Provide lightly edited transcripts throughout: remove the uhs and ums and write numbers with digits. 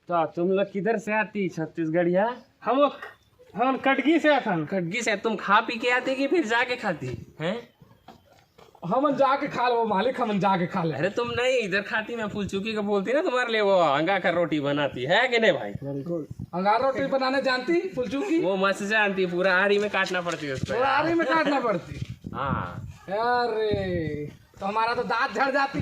तो तुम लोग किधर से आती छत्तीसगढ़? हम कटगी से आते हैं। खड़गी से? तुम खा पी के आती कि फिर जाके खाती हैं? हम जाके खा लो मालिक, हम जाके खा ले। अरे तुम नहीं इधर खाती, मैं फूल चुकी का बोलती ना तुम्हारे लिए वो अंगा का रोटी बनाती है कि नहीं भाई? बिल्कुल। अंगार रोटी बनाने जानती फूल चुकी? वो मस्त जानती, पूरा आरी में काटना पड़ती है उसको। पूरा आरी में काटना पड़ती? हाँ। अरे तो हमारा तो दांत झड़ जाती।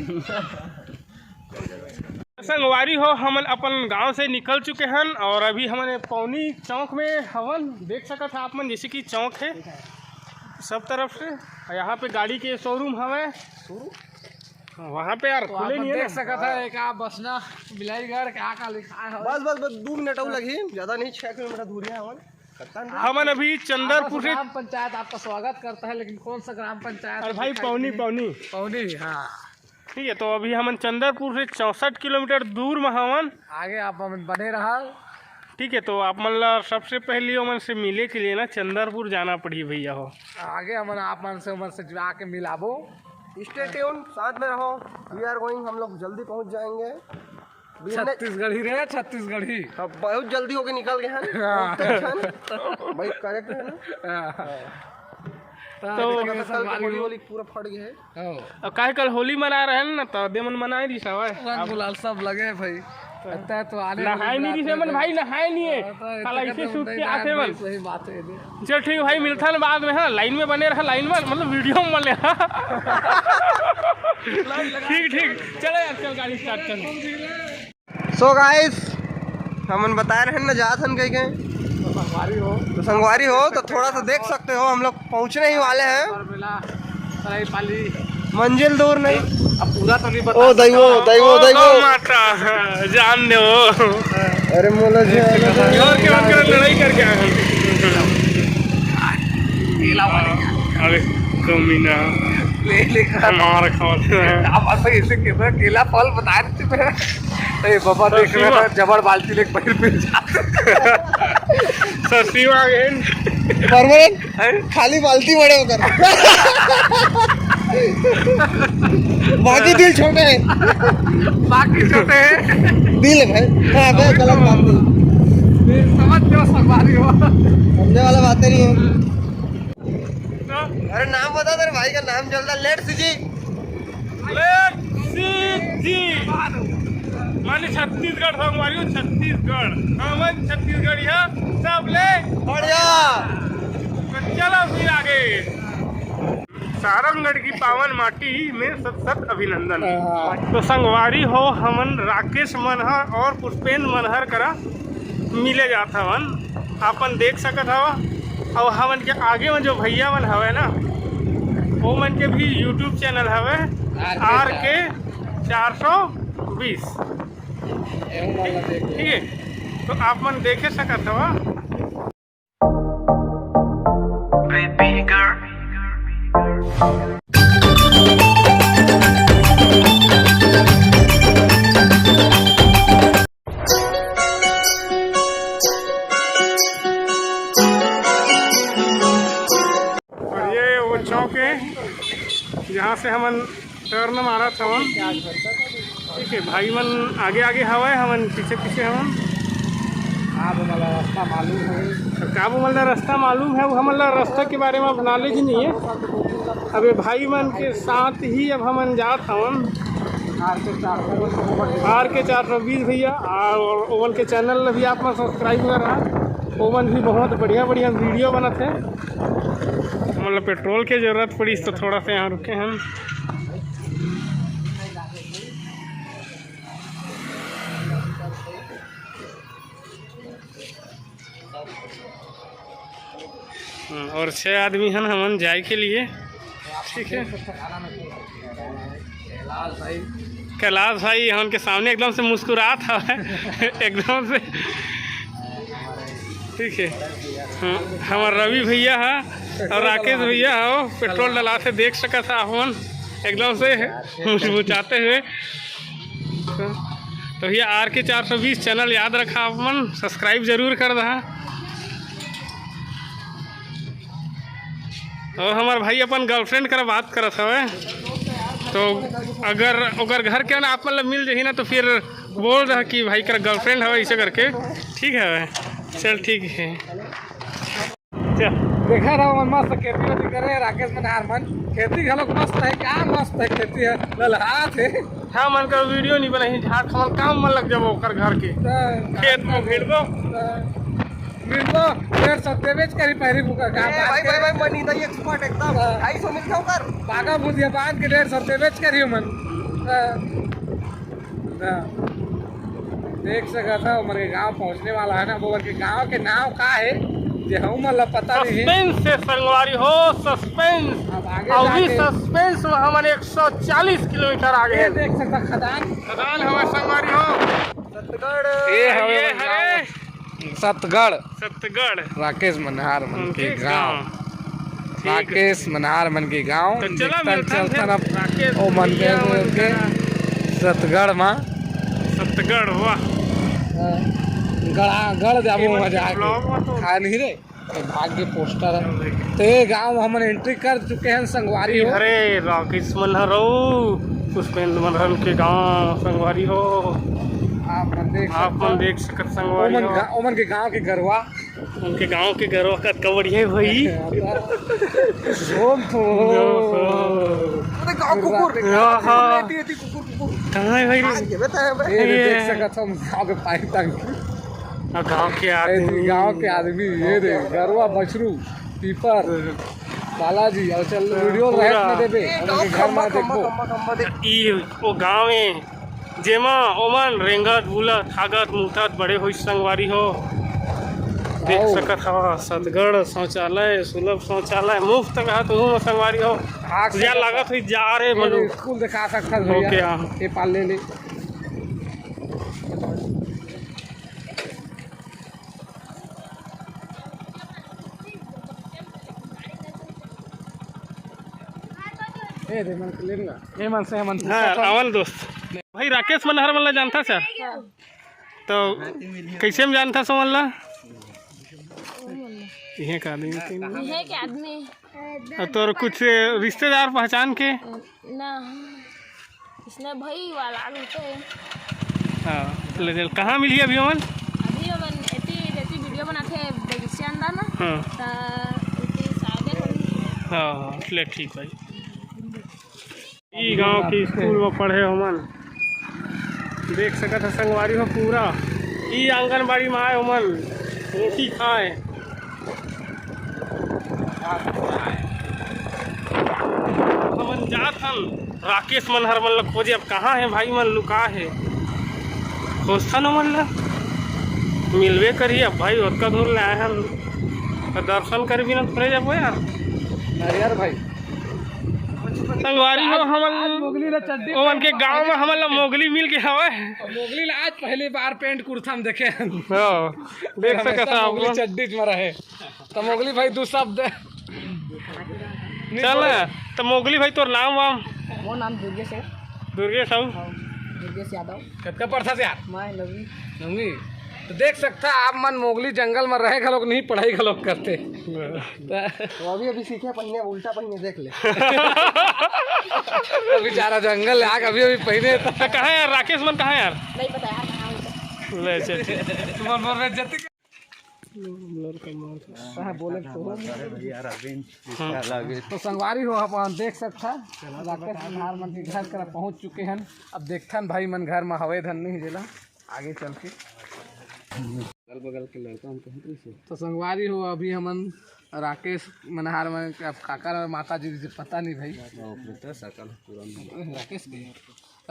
संगवारी हो, हम अपन गांव से निकल चुके हैं और अभी हमने पौनी चौक में हवन देख सका था आप मन, जैसे कि चौक है सब तरफ से। यहाँ पे गाड़ी के शोरूम हवे वहाँ पे यार तो खुले नहीं है देख ना। सका था एक आप बसना बिलाईगढ़ क्या का लिखा है। बस 2 मिनट और लगी, ज्यादा नहीं, 6 किलोमीटर दूरी है हमन अभी चंदरपुर से। ग्राम पंचायत आपका स्वागत करता है, लेकिन कौन सा ग्राम पंचायत? अरे भाई पौनी। हाँ ठीक है, तो अभी हमन चंदरपुर से 64 किलोमीटर दूर में हवन। आगे आप बने रहा। ठीक है, तो आप मतलब सबसे पहले मन से मिले के लिए ना चंदरपुर जाना पड़ी भैया हो। आगे हम आप मन से आके मिलाबो। स्टे ट्यून, साथ में रहो। वी आर गोइंग, हम लोग जल्दी पहुंच जाएंगे। छत्तीसगढ़ ही रहे, छत्तीसगढ़ ही। अब बहुत जल्दी होके निकल गए हैं भाई, करेक्ट है ना? तो होली पूरा फट गया है। अब काहे कल होली मना रहे हैं ना, तो देमन मनाए दी सब रंग गुलाल सब लगे हैं भाई। तो आने नहाए नहीं दी मन भाई, नहाए नहीं है साला ऐसे सूख के आते मन। सही बात है। चल ठीक है भाई, मिलता है बाद में। हाँ, लाइन में बने रहा, लाइन में मतलब वीडियो में बने। ठीक चलो यार, चल गाड़ी स्टार्ट कर। सो गाइस, हमन बता रहे हैं ना जात हन कहीं तो संगवारी हो तो थोड़ा सा देख सकते हो, हम लोग पहुंचने ही वाले हैं। मंजिल दूर नहीं, अब पूरा तो नहीं ओ दैवो माता जान दो। अरे मोला जी और के बात कर, लड़ाई करके आए हैं। अरे कमीना ले हमारा आप ऐसे केला फल बता रहे थे। बाबा देख रहे हैं जबर बाल्टी लेके पैर पे जाते। सस्ती आ गए परमानेंट खाली बाल्टी बड़े होकर। बाकी दिल छोटे हैं, बाकी छोटे हैं दिल है भाई। हाँ भाई, गलत बात नहीं, समझ लो संगवारी हो, समझने वाला बातें नहीं है। अरे नाम बता तेरे भाई का नाम चलता। लेट्स जी माने छत्तीसगढ़ संगवारी हो, छत्तीसगढ़ हमन छत्तीसगढ़ सब ले बढ़िया। चलो फिर आगे। सारंगढ़ की पावन माटी में सत अभिनंदन। तो संगवारी हो, हमन राकेश मनहर और पुष्पेंद्र मनहर करा मिले जात हवन, आपन देख सकत हवा। और हमन के आगे में जो भैया मन हवे ना, वो मन के भी यूट्यूब चैनल हवे RK 420। ठीक है, तो आप मन देखे सकत हवा। और ये वो चौक है जहाँ से हमन टर्न मारा था हम। ठीक है, भाई मन आगे हवा, हमन पीछे हमन। रास्ता मालूम है, काबू मतलब रास्ता मालूम है, वो हमारा रास्ता के बारे में अब नॉलेज ही नहीं है। अब ये भाई मन के साथ ही अब हमन जात हवन RK 420 भैया। और ओवन के चैनल भी आप मन सब्सक्राइब कर रहा। ओवन भी बहुत बढ़िया वीडियो बनत है। मतलब पेट्रोल की ज़रूरत पड़ी तो थोड़ा सा यहाँ रुके हम। और 6 आदमी हैं हमन जाए के लिए। ठीक है, कैलाश भाई उनके सामने एकदम से मुस्कुरात है एकदम से। ठीक है, हमारा रवि भैया है और राकेश भैया हो, पेट्रोल डलाते देख सका था हमन एकदम से मुस्कुराते हुए। तो भैया RK 420 चैनल याद रखा अपन, सब्सक्राइब जरूर कर रहा। और हमारे भाई अपन गर्लफ्रेंड कर बात करत हवे, तो अगर ओकर घर के ना आप मतलब मिल जाही ना तो फिर बोल रहा कि भाई का गर्लफ्रेंड है ऐसे करके। ठीक है, चल ठीक है, चल। देखा रहा मन मस्त खेती वेती करे राकेश मनार मन खेती घलोक मस्त है, क्या मस्त है खेती है, ललहात है। हाँ मन का वीडियो नहीं बनाई, झाड़ खमल काम मन लग जाबो ओकर घर के खेत में भेड़ दो मिलबो 150 बेच करी पहरी बुका का भाई मनी तो एक्सपर्ट एकदम 250 मिलता कर बागा बुधिया बांध के 150 बेच करियो मन। देख सका था उमर के गांव पहुंचने वाला है ना, वो के गांव के नाम का है जे हम ला पता नहीं। सस्पेंस से संगवारी हो, सस्पेंस। अब आगे अभी जाके सस्पेंस में हमारे 140 किलोमीटर आगे ये है। देख सकता खदान हमारे संगवारी हो सतगढ़ ये ये है हरे सतगढ़ सतगढ़ राकेश मनहार मन के उनके गांव। गाँव। राकेश मनहार मन के गांव तो चला मिलता चलता ओ मन के सतगढ़ में सतगढ़ हुआ गढ़ जाबो केवल मजा ब्लॉग में तो- खा नहीं रे भाग्य पोस्टर है। तो ये गांव हम एंट्री कर चुके हैं संगवारी हो। अरे राकेश मनहर हो, पुष्पेंद्र मनहर के गांव संगवारी हो। आप मन देख सकत संगवारी हो ओमन के गांव के गरवा उनके गांव के घरों का कवड़िया भाई। रोम तो गांव कुकुर कहाँ है भाई? ये देख सकत हम गांव के पानी टंकी गांव के आदमी गांव के आदमी ये दे गरवा बछरू पीपर बालाजी और चल वीडियो रहे में देबे उनके घर में देखो ई ओ गांव में जेमा ओमन रेंगत बुलत हागत मुथत बड़े हुई संगवारी हो। देख सकत हवा सतगढ़ शौचालय सुलभ शौचालय मुफ्त का तो संगवारी हो। या लागत हुई जा रे मनु स्कूल दिखा सकता ओके भैया हाँ। ये पाल ले ए रे मन लेंगा ए मन से मन हाँ अवन दोस्त भाई राकेश मनहर वाला जानता सर तो कैसे में जानता सो वाला ये का आदमी और तोर कुछ रिश्तेदार पहचान के ना इसने भाई वाला होते हाँ ले कहाँ मिली अभी अमन अभी अपन एती वीडियो बनाते हैं बेगिस्तान दा ना हाँ ता इती शायद हाँ हाँ ले ठीक भाई ई गांव की स्कूल में पढ़े हमन देख सकत है संगवारी हो पूरा ई आंगनबाड़ी में आए हमन रोटी खाए हमन जात हन राकेश मनहर मन ला खोजे। अब कहाँ है भाई मन लुका है खोजथन मन ला मिलवे करी। अब भाई उतना दूर ले आए हन तो दर्शन कर भी ना पड़े जाबो यार भाई संगवारी हो हमन मोगली ला चड्डी ओमन के गांव में हमन ला मोगली मिल के हवे। मोगली ला आज पहली बार पेंट कुर्ता में देखे हैं। हाँ देख सकत है आप मोगली लोग। चड्डी में रहे तो मोगली भाई दो शब्द चल ना तो मोगली भाई तोर नाम वाम वो नाम दुर्गेश है दुर्गेश साहू दुर्गेश यादव कितना पढ़ता से यार मैं नवी नंगी तो देख सकता आप मन मोगली जंगल में रहे लोग नहीं पढ़ाई लोग करते तो अभी सीखे पहने उल्टा पहने देख ले बेचारा जंगल आग अभी पहने तो कहाँ है यार राकेश मन कहाँ है यार नहीं पता यार कहाँ होता ले चल ठीक तो संगवारी हो अपन देख सकता राकेश मनहार मन के घर कर पहुंच चुके हैं। अब देखता भाई मन घर में हवे धन नहीं जिला आगे चल के बगल के लड़का तो संगवारी हो अभी हमन राकेश मनहार मन अब काका माता जी से पता नहीं भाई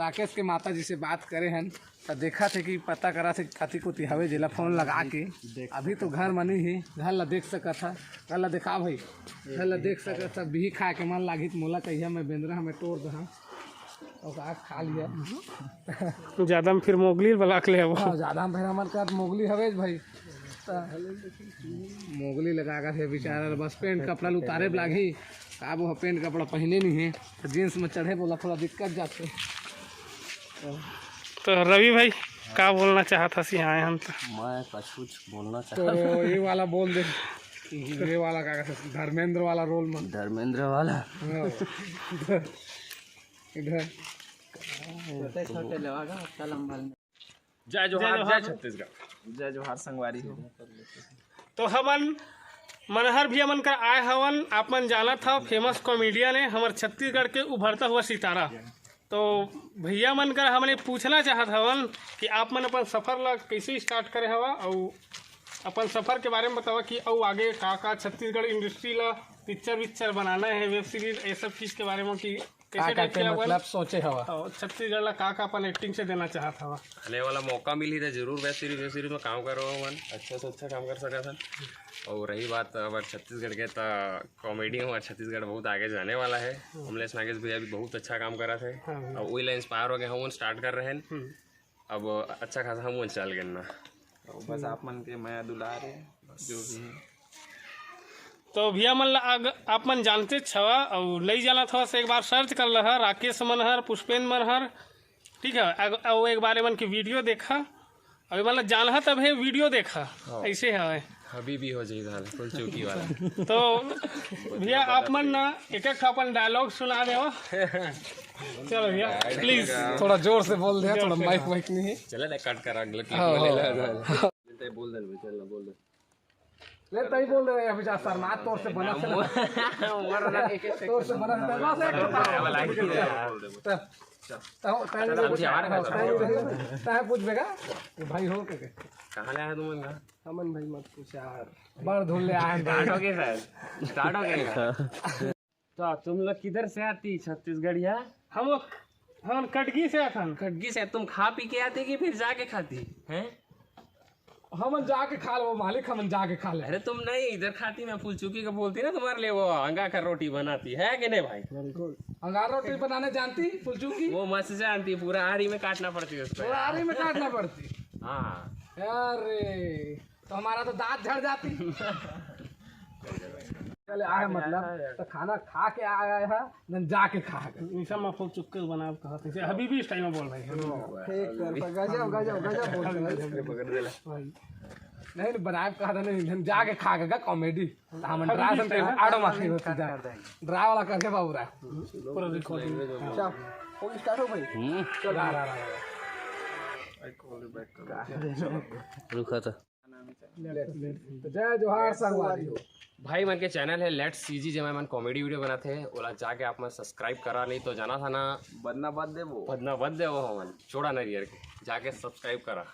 राकेश के माता जी से बात करे हैं तो देखा थे कि पता करा थे कथी कुती हवे जिला फोन लगा के अभी तो घर मनी ही घर ला देख सका था घर ला देखा भाई घर ला देख सका था भी खा के मन लागी मोला कहिया मैं बेंद्रा हमें तोड़ दहा और आग खा लिया ज़्यादा में फिर मोगली वाला के ले हाँ ज़्यादा फिर हमारे साथ मोगली हवे भाई मोगली लगा कर बेचारा बस पेंट कपड़ा उतारे लागी का वो पेंट कपड़ा पहने नहीं है तो जींस में चढ़े बोला थोड़ा दिक्कत जाते। तो रवि भाई क्या बोलना चाहता सी आए हम तो मैं कुछ बोलना तो ये वाला बोल दे ये वाला का धर्मेंद्र वाला रोल में धर्मेंद्र वाला इधर जय जोहार, जय छत्तीसगढ़। जय जोहार संगवारी हो। तो हमन मनहर भी हमन कर आए हवन। आप मन जाना था फेमस कॉमेडियन है हमारे छत्तीसगढ़ के उभरता हुआ सितारा। तो भैया मन कर हमने पूछना चाहत हवन कि आप मन अपन सफ़र ला कैसे स्टार्ट करे हवा और अपन सफ़र के बारे में बतावा कि और आगे का छत्तीसगढ़ इंडस्ट्री ला पिक्चर बनाना है, वेब सीरीज, ये सब चीज़ के बारे में कि कैसे टाइप के मतलब सोचे हवा और छत्तीसगढ़ ला का अपन एक्टिंग से देना चाहत हवा। आने वाला मौका मिली तो जरूर वेब सीरीज में काम करो मन, अच्छा से अच्छा काम कर सका था। और रही बात हमारे छत्तीसगढ़ के, तो कॉमेडी हमारे छत्तीसगढ़ बहुत आगे जाने वाला है। कमलेश नागेश भैया भी बहुत अच्छा काम करा थे और वही ला इंस्पायर हो गए हम स्टार्ट कर रहे हैं। अब अच्छा खासा हम चल गए ना, बस आप मन के मैं दुलारे जो भी है। तो भैया मन आप मन जानते छवा और नहीं जाना था से एक बार सर्च कर लहा राकेश मनहर, पुष्पेंद्र मनहर, ठीक है। और एक बार मन की वीडियो देखा अभी मतलब जानहा तब है वीडियो देखा, ऐसे है अभी भी हो जाए फुल चौकी वाला। तो भैया आप मन ना एक अपन डायलॉग सुना दे। चलो भैया प्लीज थोड़ा जोर से बोल दे, थोड़ा माइक वाइक नहीं है। चले ना कट करा बोल तई बोल रहे अभी जा सरनाथ तौर से बना से तौर से बना से पूछ बेगा भाई हो के कहाँ ले आया तुम? हमन भाई मत पूछ यार, बड़ धुल ले आए स्टार्ट हो गया। तो तुम लोग किधर से आती छत्तीसगढ़िया? हम कटगी से आथन। खड़गी से तुम खा पी के आते कि फिर जाके खाती हैं? हमन जाके खा ले, वो मालिक हमन जाके खा ले। अरे तुम नहीं इधर खाती, मैं फूल चुकी का बोलती ना तुम्हारे लिए वो अंगा का रोटी बनाती है कि नहीं भाई? अंगार रोटी बनाने जानती फुलचू की? वो मस्त जानती, पूरा आरी में काटना पड़ती है उसको। आरी में काटना पड़ती? हाँ अरे तो हमारा तो दांत झड़ जाती। चले आए मतलब तो खाना खा के आया है न जाके खा गए। सब मैं फूल चुक्के बना कहते हैं अभी भी इस टाइम में बोल रहे हैं। गजब गजब गजब बोल नहीं बनाए कहा था नहीं जाके खा गए कॉमेडी हम ड्राइव से आड़ो माफी होती जा ड्राइव वाला करके बाबू रहा पूरा रिकॉर्डिंग हो स्टार्ट हो भाई चल रहा रुका था। तो जय जोहार संगवारी हो भाई मन के चैनल है लेट्स सीजी, जब मन कॉमेडी वीडियो बनाते हैं ओला जाके आप मन सब्सक्राइब करा, नहीं तो जाना था ना बदना बद दे वो बदना बद दे वो हमन छोड़ा नहीं यार, जाके सब्सक्राइब करा।